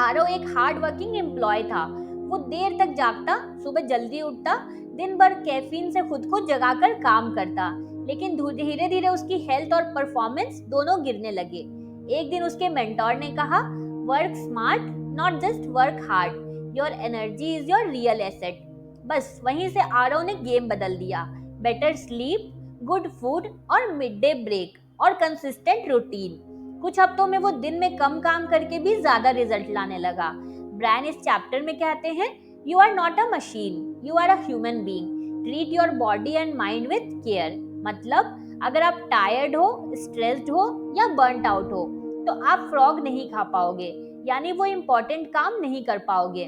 आरव एक हार्ड वर्किंग एम्प्लॉय था। वो देर तक जागता, सुबह जल्दी उठता, दिन भर कैफीन से खुद को जगाकर काम करता, लेकिन धीरे धीरे उसकी हेल्थ और परफॉर्मेंस दोनों गिरने लगे। एक दिन उसके मेंटोर ने कहा, work smart, not just work hard, your energy is your real asset. बस वहीं से आरव ने गेम बदल दिया। बेटर स्लीप, गुड फूड और मिड डे ब्रेक और कंसिस्टेंट रूटीन। कुछ हफ्तों में वो दिन में कम काम करके भी ज्यादा रिजल्ट लाने लगा। ब्रायन इस चैप्टर में कहते हैं, you are not a machine, you are a human being, treat your body and mind with care. मतलब अगर आप टायर्ड हो, स्ट्रेस्ड हो या बर्नड आउट हो तो आप फ्रॉग नहीं खा पाओगे, यानी वो इम्पोर्टेंट काम नहीं कर पाओगे।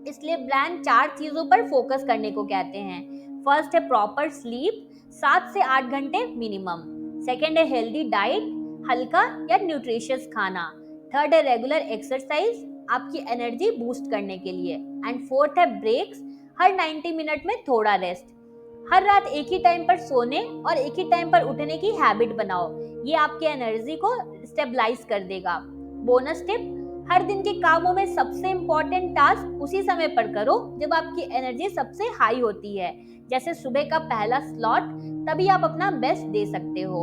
इसलिए ब्रायन 4 चीजों पर फोकस करने को कहते हैं। फर्स्ट है प्रॉपर स्लीप, 7 से 8 घंटे मिनिमम। सेकेंड है हेल्दी डाइट, हल्का या न्यूट्रिशियस खाना। थर्ड है रेगुलर एक्सरसाइज, आपकी एनर्जी बूस्ट करने के लिए। एंड फोर्थ है ब्रेक्स, हर 90 मिनट में थोड़ा रेस्ट। हर रात एक ही टाइम पर सोने और एक ही टाइम पर उठने की हैबिट बनाओ, ये आपके एनर्जी को स्टेबलाइज कर देगा। बोनस टिप, हर दिन के कामों में सबसे इम्पोर्टेंट टास्क उसी समय पर करो जब आपकी एनर्जी सबसे हाई होती है, जैसे सुबह का पहला स्लॉट, तभी आप अपना बेस्ट दे सकते हो।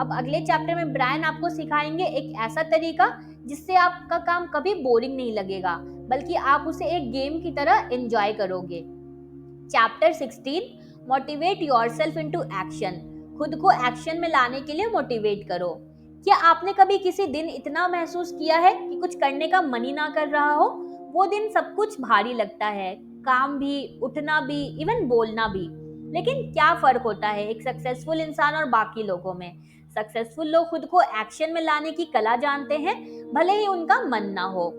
अब अगले चैप्टर में ब्रायन आपको सिखाएंगे एक ऐसा तरीका जिससे आपका काम कभी बोरिंग नहीं लगेगा, बल्कि आप उसे एक गेम की तरह एंजॉय करोगे। Chapter 16, motivate yourself into action, खुद को एक्शन में लाने के लिए मोटिवेट करो। क्या आपने कभी किसी दिन इतना महसूस किया है कि कुछ करने का मन ही ना कर रहा हो? वो दिन सब कुछ भारी लगता है, काम भी, उठना भी, इवन बोलना भी। लेकिन क्या फर्क होता है एक सक्सेसफुल इंसान और बाकी लोगों में? सक्सेसफुल लोग खुद को एक्शन में लाने की कला जानते हैं, भले ही उनका मन ना हो।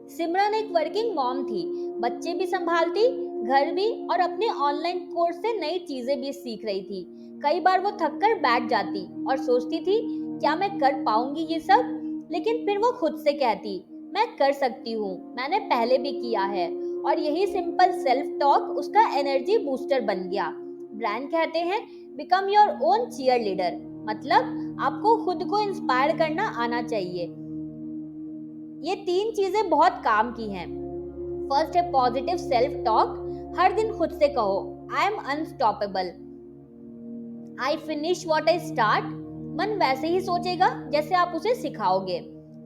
सिमरन एक वर्किंग मॉम थी, बच्चे भी संभालती, घर भी, और अपने ऑनलाइन कोर्स से नई चीजें भी सीख रही थी। कई बार वो थक कर बैठ जाती और सोचती थी, क्या मैं कर पाऊंगी ये सब? लेकिन फिर वो खुद से कहती, मैं कर सकती हूँ, मैंने पहले भी किया है। और यही सिंपल सेल्फ टॉक उसका एनर्जी बूस्टर बन गया। ब्रायन कहते हैं, become your own cheerleader, मतलब आपको खुद को इंस्पायर करना आना चाहिए। ये 3 चीजें बहुत काम की हैं। फर्स्ट है पॉजिटिव सेल्फ टॉक, हर दिन खुद से कहो, I am unstoppable, I finish what I start. मन वैसे ही सोचेगा जैसे आप उसे सिखाओगे।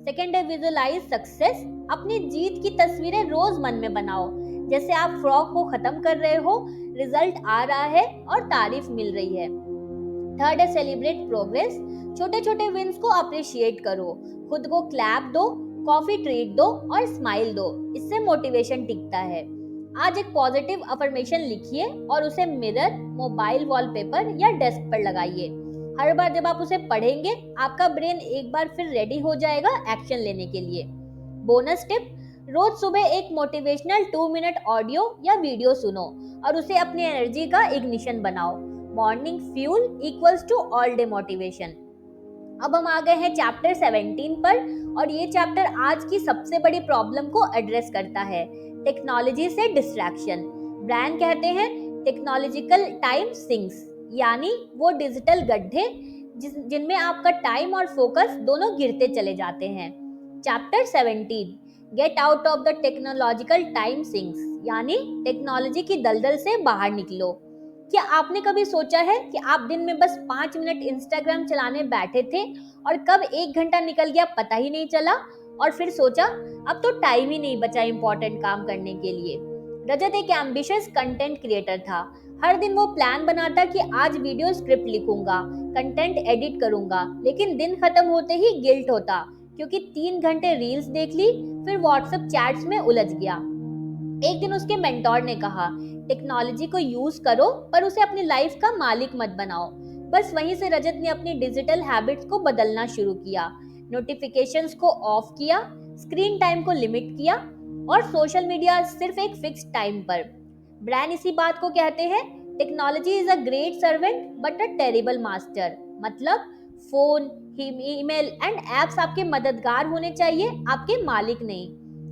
सेकेंड है विजुअलाइज सक्सेस, अपनी जीत की तस्वीरें रोज मन में बनाओ, जैसे आप फ्रॉक को खत्म कर रहे हो, रिजल्ट आ रहा है और तारीफ मिल रही है। थर्ड है सेलिब्रेट प्रोग्रेस, छोटे छोटे विंस को अप्रिशिएट करो, खुद को क्लैप दो, कॉफी ट्रीट दो और स्माइल दो, इससे मोटिवेशन टिकता है। आज एक पॉजिटिव अफर्मेशन लिखिए और उसे मिरर, मोबाइल वॉलपेपर या डेस्क पर लगाइए। हर बार जब आप उसे पढ़ेंगे आपका ब्रेन एक बार फिर रेडी हो जाएगा एक्शन लेने के लिए। बोनस टिप, रोज सुबह एक मोटिवेशनल 2 मिनट ऑडियो या वीडियो सुनो और उसे अपनी एनर्जी का इग्निशन बनाओ। Morning fuel equals to all day motivation. अब हम आ गए हैं चैप्टर 17 पर और ये चैप्टर आज की सबसे बड़ी प्रॉब्लम को एड्रेस करता है, टेक्नोलॉजी से डिस्ट्रैक्शन। ब्रायन कहते हैं टेक्नोलॉजिकल टाइम सिंक्स, यानी वो डिजिटल गड्ढे जिनमें आपका टाइम और फोकस दोनों गिरते चले जाते हैं। Chapter 17, get out of the technological time sinks, यानी टेक्नोलॉजी की दलदल से बाहर निकलो। क्या आपने कभी सोचा है कि आप दिन में बस 5 मिनट इंस्टाग्राम चलाने बैठे थे और कब 1 घंटा निकल गया पता ही नहीं चला, और फिर सोचा अब तो टाइम ही नहीं बचा इंपॉर्टेंट काम करने के लिए। रजत एक एम्बिशियस कंटेंट क्रिएटर था। हर दिन वो प्लान बनाता कि आज वीडियो स्क्रिप्ट लिखूंगा, कंटेंट एडिट करूंगा, लेकिन दिन खत्म होते ही गिल्ट होता क्योंकि 3 घंटे रील्स देख ली, फिर व्हाट्सएप चैट्स में उलझ गया। एक दिन उसके मेंटोर ने कहा, टेक्नोलॉजी को यूज करो पर उसे अपनी लाइफ का मालिक मत बनाओ। बस वहीं से रजत ने अपनी डिजिटल हैबिट्स को बदलना शुरू किया, नोटिफिकेशंस को ऑफ किया, स्क्रीन टाइम को लिमिट किया और सोशल मीडिया सिर्फ एक फिक्स टाइम पर। ब्रायन इसी बात को कहते हैं, technology is a great servant but a terrible master. मतलब फोन, ईमेल एंड एप्स आपके मददगार होने चाहिए, आपके मालिक नहीं।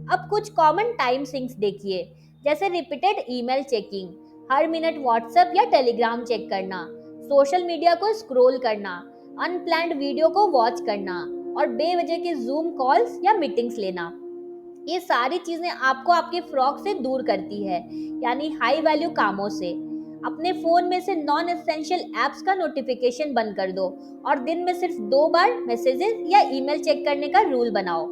अब कुछ कॉमन टाइम सिंक्स देखिए, जैसे रिपीटेड ईमेल चेकिंग, हर मिनट व्हाट्सएप या टेलीग्राम चेक करना, सोशल मीडिया को स्क्रॉल करना, अनप्लान्ड वीडियो को वॉच करना और बेवजह की जूम कॉल्स या मीटिंग्स लेना। ये सारी चीजें आपको आपके फ्रॉक से दूर करती है, यानी हाई वैल्यू कामों से। अपने फोन में से नॉन एसेंशियल एप्स का नोटिफिकेशन बंद कर दो और दिन में सिर्फ 2 बार मैसेजेस या ईमेल चेक करने का रूल बनाओ।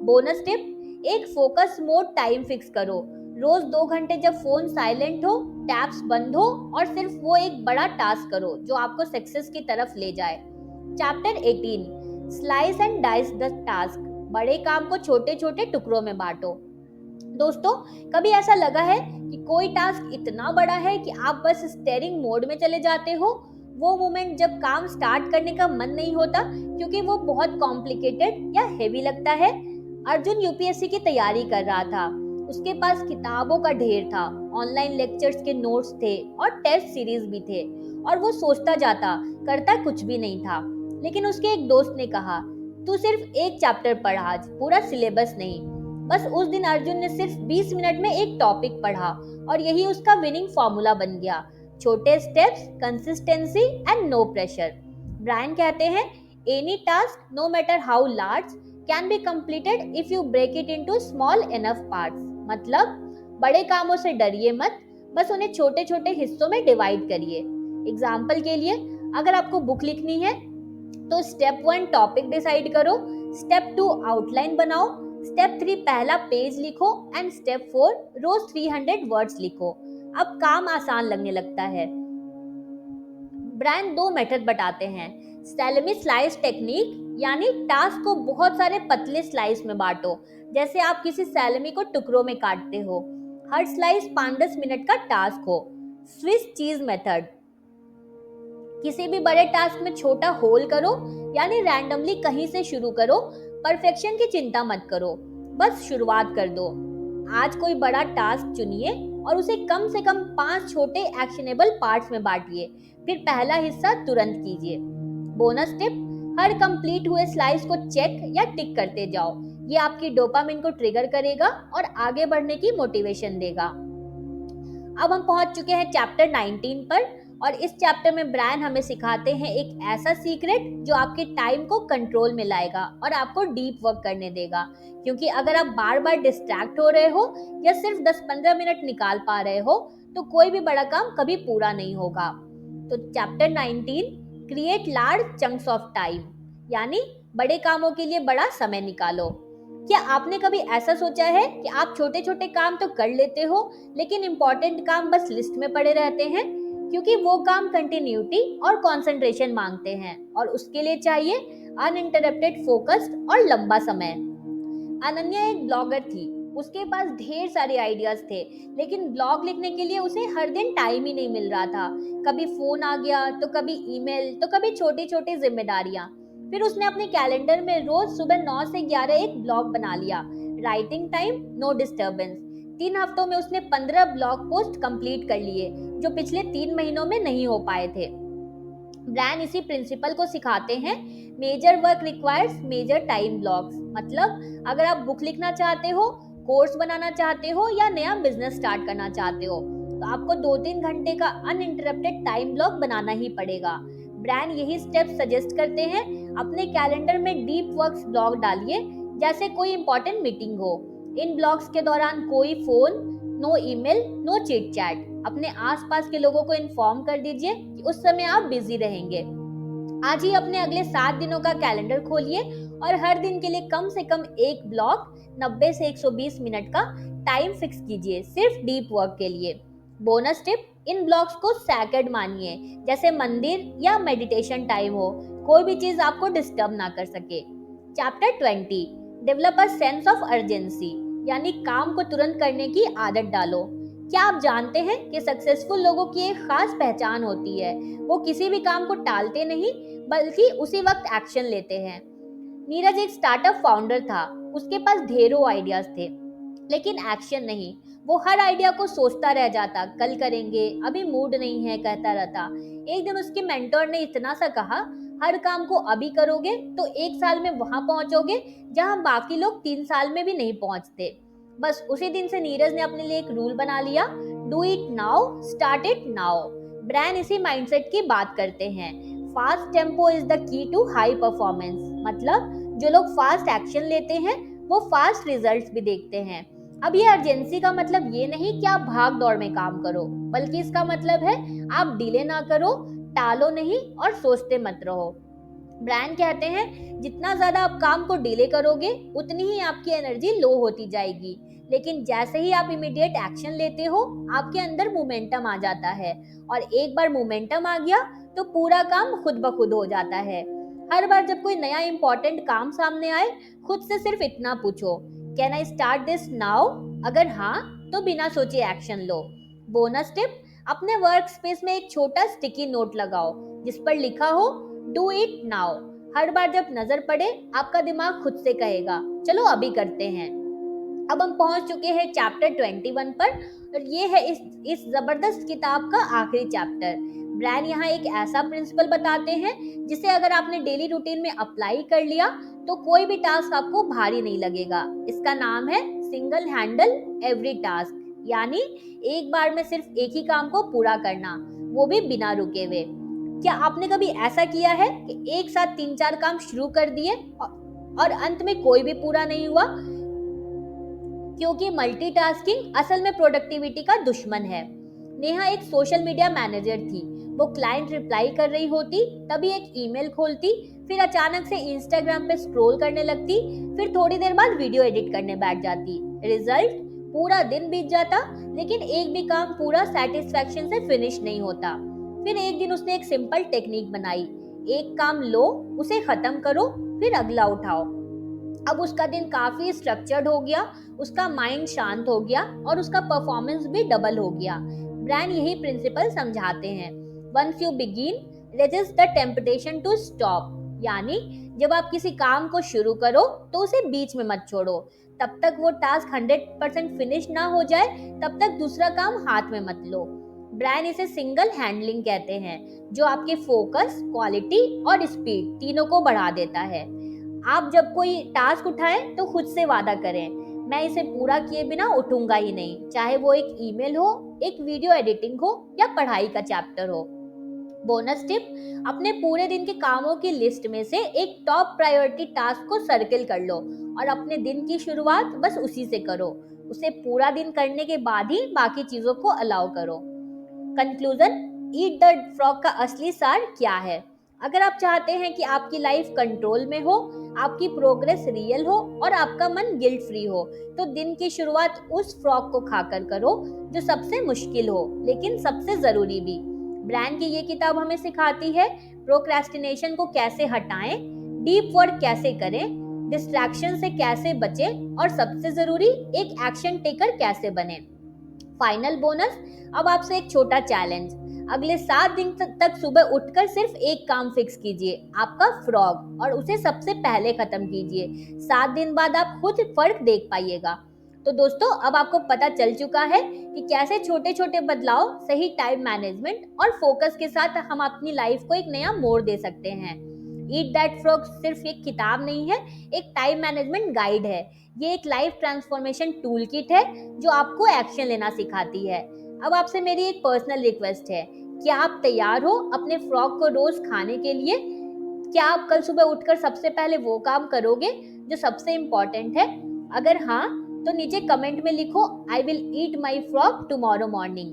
बोनस टिप, एक फोकस मोड टाइम फिक्स करो। रोज 2 घंटे जब फोन साइलेंट हो, टैब्स बंद हो और सिर्फ वो एक बड़ा टास्क करो जो आपको सक्सेस की तरफ ले जाए। Chapter 18, slice and dice the task, बड़े काम को छोटे छोटे टुकड़ों में बांटो। दोस्तों, कभी ऐसा लगा है कि कोई टास्क इतना बड़ा है कि आप बस स्टेयरिंग मोड में चले जाते हो? वो मोमेंट जब काम स्टार्ट करने का मन नहीं होता क्योंकि वो बहुत कॉम्प्लिकेटेड या हेवी लगता है। अर्जुन यूपीएससी की तैयारी कर रहा था। उसके पास किताबों का ढेर था, ऑनलाइन लेक्चर्स के नोट्स थे और टेस्ट सीरीज भी थे, और वो सोचता जाता, करता कुछ भी नहीं था। लेकिन उसके एक दोस्त ने कहा, तू सिर्फ एक चैप्टर पढ़ आज, पूरा सिलेबस नहीं। बस उस दिन अर्जुन ने सिर्फ 20 मिनट में एक टॉपिक पढ़ा और यही उसका विनिंग फॉर्मूला बन गया, छोटे steps, consistency and no pressure. Brian कहते हैं, any task no matter how large can be completed if you break it into small enough parts. मतलब बड़े कामों से डरिए मत, बस उन्हें छोटे छोटे हिस्सों में डिवाइड करिए। एग्जाम्पल के लिए, अगर आपको बुक लिखनी है तो स्टेप 1 टॉपिक डिसाइड करो, स्टेप 2 आउटलाइन बनाओ, स्टेप 3 पहला पेज लिखो एंड स्टेप 4 रोज 300 वर्ड्स लिखो। अब काम आसान लगने लगता है। ब्रायन 2 मेथड बताते हैं, सैलमी स्लाइस टेक्निक, यानी टास्क को बहुत सारे पतले स्लाइस में बांटो, जैसे आप किसी सैलमी को टुकड़ों में काटते हो, हर स्लाइस 5-10 मिनट का टास्क हो। स्विस चीज मेथड, किसी भी बड़े टास्क में छोटा होल करो, यानी रैंडमली कहीं से शुरू करो, परफेक्शन की चिंता मत करो, बस शुरुआत कर दो। आज कोई बड़ा टास्क चुनिए और उसे कम से कम 5 छोटे एक्शनेबल पार्ट्स में बांटिए, फिर पहला हिस्सा तुरंत कीजिए। बोनस टिप, हर कंप्लीट हुए स्लाइस को चेक या टिक करते जाओ, ये आपकी डोपामिन को ट्रिगर करेगा और आगे बढ़ने की मोटिवेशन देगा। अब हम पहुंच चुके हैं चैप्टर 19 पर और इस चैप्टर में ब्रायन हमें सिखाते हैं एक ऐसा सीक्रेट जो आपके टाइम को कंट्रोल में लाएगा और आपको डीप वर्क करने देगा, क्योंकि अगर आप बार बार डिस्ट्रैक्ट हो रहे हो या सिर्फ 10-15 मिनट निकाल पा रहे हो तो कोई भी बड़ा काम कभी पूरा नहीं होगा। तो chapter 19, create large chunks of time, यानी बड़े कामों के लिए बड़ा समय निकालो। क्या आपने कभी ऐसा सोचा है कि आप छोटे छोटे काम तो कर लेते हो, लेकिन इंपॉर्टेंट काम बस लिस्ट में पड़े रहते हैं? क्योंकि वो काम कंटिन्यूटी और कंसंट्रेशन मांगते हैं, और उसके लिए चाहिए अनइंटरप्टेड फोकस्ड और लंबा समय। अनन्या एक ब्लॉगर थी। उसके पास ढेर सारे आइडियाज थे, लेकिन ब्लॉग लिखने के लिए उसे हर दिन टाइम ही नहीं मिल रहा था। कभी फोन आ गया, तो कभी ईमेल, तो कभी छोटी छोटी जिम्मेदारियां। फिर उसने अपने कैलेंडर में रोज सुबह 9 से 11 एक ब्लॉग बना लिया। Writing time, no disturbance. 3 हफ्तों में उसने 15 ब्लॉग पोस्ट कंप्लीट कर लिए, जो पिछले 3 महीनों में नहीं हो पाए थे। ब्रांड इसी प्रिंसिपल को सिखाते हैं। Major work requires major time blocks. मतलब अगर आप बुक लिखना चाहते हो, कोर्स बनाना चाहते हो, या नया बिजनेस स्टार्ट करना चाहते हो, तो आपको 2-3 घंटे का अनइंटरप्टेड टाइम ब्लॉक बनाना ही पड़ेगा। ब्रांड यही स्टेप सजेस्ट करते हैं। अपने कैलेंडर में डीप वर्क्स ब्लॉक डालिए, जैसे कोई इंपॉर्टेंट मीटिंग हो। इन ब्लॉक्स के दौरान कोई phone, no email, no chit chat. अपने आसपास के लोगों को इन्फॉर्म कर दीजिए कि उस समय आप बिजी रहेंगे। आज ही अपने अगले 7 दिनों का कैलेंडर खोलिए और हर दिन के लिए कम से कम एक ब्लॉक 90 से 120 मिनट का टाइम फिक्स कीजिए, सिर्फ डीप वर्क के लिए। बोनस टिप, इन ब्लॉक्स को सैक्रेड मानिए, जैसे मंदिर या मेडिटेशन टाइम हो। कोई भी चीज आपको डिस्टर्ब ना कर सके। Chapter 20, develop a sense of urgency, यानी काम को तुरंत करने की आदत डालो। क्या आप जानते हैं कि सक्सेसफुल लोगों की एक खास पहचान होती है? वो किसी भी काम को टालते नहीं, बल्कि उसी वक्त एक्शन लेते हैं। नीरज एक स्टार्टअप फाउंडर था। उसके पास ढेरों आइडियाज थे, लेकिन एक्शन नहीं। वो हर आइडिया को सोचता रह जाता, कल करेंगे, अभी मूड नहीं है कहता रहता। एक दिन उसके मेंटोर ने इतना सा कहा, हर काम को अभी करोगे तो 1 साल में वहां पहुंचोगे जहां बाकी लोग 3 साल में भी नहीं पहुंचते। बस उसी दिन से नीरज ने अपने लिए एक रूल बना लिया, do it now, start it now. ब्रांड इसी माइंडसेट की बात करते हैं। Fast tempo is the key to high performance. मतलब जो लोग फास्ट एक्शन लेते हैं, वो फास्ट रिजल्ट्स भी देखते हैं। अब ये अर्जेंसी का मतलब ये नहीं कि आप भाग दौड़ में काम करो, बल्कि इसका मतलब है आप डिले ना करो, टालो नहीं और सोचते मत रहो। ब्रांड कहते हैं जितना ज्यादा आप काम को डिले करोगे, उतनी ही आपकी एनर्जी लो होती जाएगी। लेकिन जैसे ही आप इमीडिएट एक्शन लेते हो, आपके अंदर मोमेंटम आ जाता है, और एक बार मोमेंटम आ गया तो पूरा काम खुद ब खुद हो जाता है। हर बार जब कोई नया इंपॉर्टेंट काम सामने आए, खुद से सिर्फ इतना पूछो, can I start this now? अगर हाँ, तो बिना सोचे एक्शन लो। बोनस टिप, अपने वर्क स्पेस में एक छोटा स्टिकी नोट लगाओ जिस पर लिखा हो डू इट नाउ। हर बार जब नजर पड़े, आपका दिमाग खुद से कहेगा चलो अभी करते हैं। अब हम पहुंच चुके हैं चैप्टर 21 पर, और ये है इस जबरदस्त किताब का आखिरी चैप्टर। ब्रायन यहाँ एक ऐसा प्रिंसिपल बताते हैं जिसे अगर आपने डेली रूटीन में अप्लाई कर लिया, तो कोई भी टास्क आपको भारी नहीं लगेगा। इसका नाम है सिंगल हैंडल एवरी टास्क, यानी एक बार में सिर्फ एक ही काम को पूरा करना, वो भी बिना रुके हुए। क्या आपने कभी ऐसा किया है कि एक साथ 3-4 काम शुरू कर दिए और अंत में कोई भी पूरा नहीं हुआ? क्योंकि मल्टीटास्किंग असल में प्रोडक्टिविटी का दुश्मन है। नेहा एक सोशल मीडिया मैनेजर थी। वो क्लाइंट रिप्लाई कर रही होती, तभी एक ईमेल खोलती, फिर अचानक से इंस्टाग्राम पे स्क्रॉल करने लगती, फिर थोड़ी देर बाद वीडियो एडिट करने बैठ जाती। रिजल्ट, पूरा दिन बीत जाता, लेकिन एक भी काम पूरा सेटिस्फेक्शन से फिनिश नहीं होता। फिर एक दिन उसने एक सिंपल टेक्निक बनाई, एक काम लो, उसे खत्म करो, फिर अगला उठाओ। अब उसका दिन काफी स्ट्रक्चर्ड हो गया, उसका माइंड शांत हो गया, और उसका परफॉर्मेंस भी डबल हो गया। ब्रांड यही प्रिंसिपल समझाते हैं, once you begin, resist the temptation to stop. यानी जब आप किसी काम को शुरू करो, तो उसे बीच में मत छोड़ो। तब तक वो टास्क 100% फिनिश ना हो जाए, तब तक दूसरा काम हाथ में मत लो। ब्रांड इसे सिंगल हैंडलिंग कहते हैं, जो आपके फोकस, क्वालिटी और स्पीड तीनों को बढ़ा देता है। आप जब कोई टास्क उठाएं, तो खुद से वादा करें, मैं इसे पूरा किए बिना उठूंगा ही नहीं, चाहे वो एक ईमेल हो, एक वीडियो एडिटिंग हो, या पढ़ाई का चैप्टर हो। बोनस टिप, अपने पूरे दिन के कामों की लिस्ट में से एक टॉप प्रायोरिटी टास्क को सर्किल कर लो, और अपने दिन की शुरुआत बस उसी से करो। उसे पूरा दिन करने के बाद ही बाकी चीजों को अलाउ करो। कंक्लूजन, ईट द फ्रॉग का असली सार क्या है? अगर आप चाहते हैं कि आपकी लाइफ कंट्रोल में हो, आपकी प्रोग्रेस रियल हो और आपका मन गिल्ट फ्री हो। तो दिन की शुरुआत उस फ्रॉक को खाकर करो जो सबसे मुश्किल हो लेकिन सबसे जरूरी भी। ब्रांड की ये किताब हमें सिखाती है प्रोक्रेस्टिनेशन को कैसे हटाएं, डीप वर्क कैसे करें, डिस्ट्रैक्शन से कैसे बचें और सबसे जरूरी एक एक्शन टेकर कैसे बने। फाइनल बोनस, अब आपसे एक छोटा चैलेंज, अगले 7 दिन तक सुबह उठकर सिर्फ एक काम फिक्स कीजिए, आपका फ्रॉग, और उसे सबसे पहले खत्म कीजिए। 7 दिन बाद आप खुद फर्क देख पाइएगा। तो दोस्तों, अब आपको पता चल चुका है कि कैसे छोटे छोटे बदलाव, सही टाइम मैनेजमेंट और फोकस के साथ हम अपनी लाइफ को एक नया मोड़ दे सकते हैं। ईट दैट फ्रॉग सिर्फ एक किताब नहीं है, एक टाइम मैनेजमेंट गाइड है। ये एक लाइफ ट्रांसफॉर्मेशन टूल किट है जो आपको एक्शन लेना सिखाती है। अब आपसे मेरी एक पर्सनल रिक्वेस्ट है, क्या आप तैयार हो अपने फ्रॉग को रोज खाने के लिए? क्या आप कल सुबह उठकर सबसे पहले वो काम करोगे जो सबसे इम्पोर्टेंट है? अगर हाँ, तो नीचे कमेंट में लिखो I will eat my frog tomorrow morning.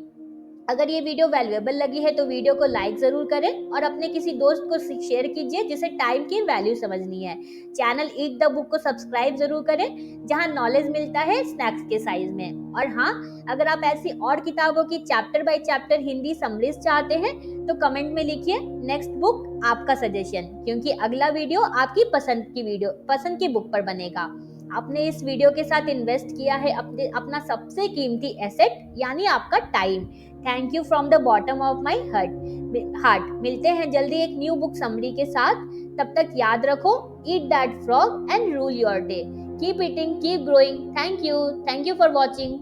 अगर ये वीडियो वैल्यूएबल लगी है तो वीडियो को लाइक जरूर करें और अपने किसी दोस्त को शेयर कीजिए जिसे टाइम की वैल्यू समझनी है। चैनल ईट द बुक को सब्सक्राइब जरूर करें, जहां नॉलेज मिलता है स्नैक्स के साइज में। और हाँ, अगर आप ऐसी और किताबों की chapter by chapter Hindi summaries चाहते हैं तो कमेंट में लिखिए नेक्स्ट बुक आपका सजेशन, क्योंकि अगला वीडियो आपकी पसंद की बुक पर बनेगा। आपने इस वीडियो के साथ इन्वेस्ट किया है अपना सबसे कीमती एसेट यानी आपका time. Thank you from the bottom of my heart. मिलते हैं जल्दी एक न्यू बुक समरी के साथ। तब तक याद रखो, eat that frog and rule your day. Keep eating, keep growing. Thank you for watching.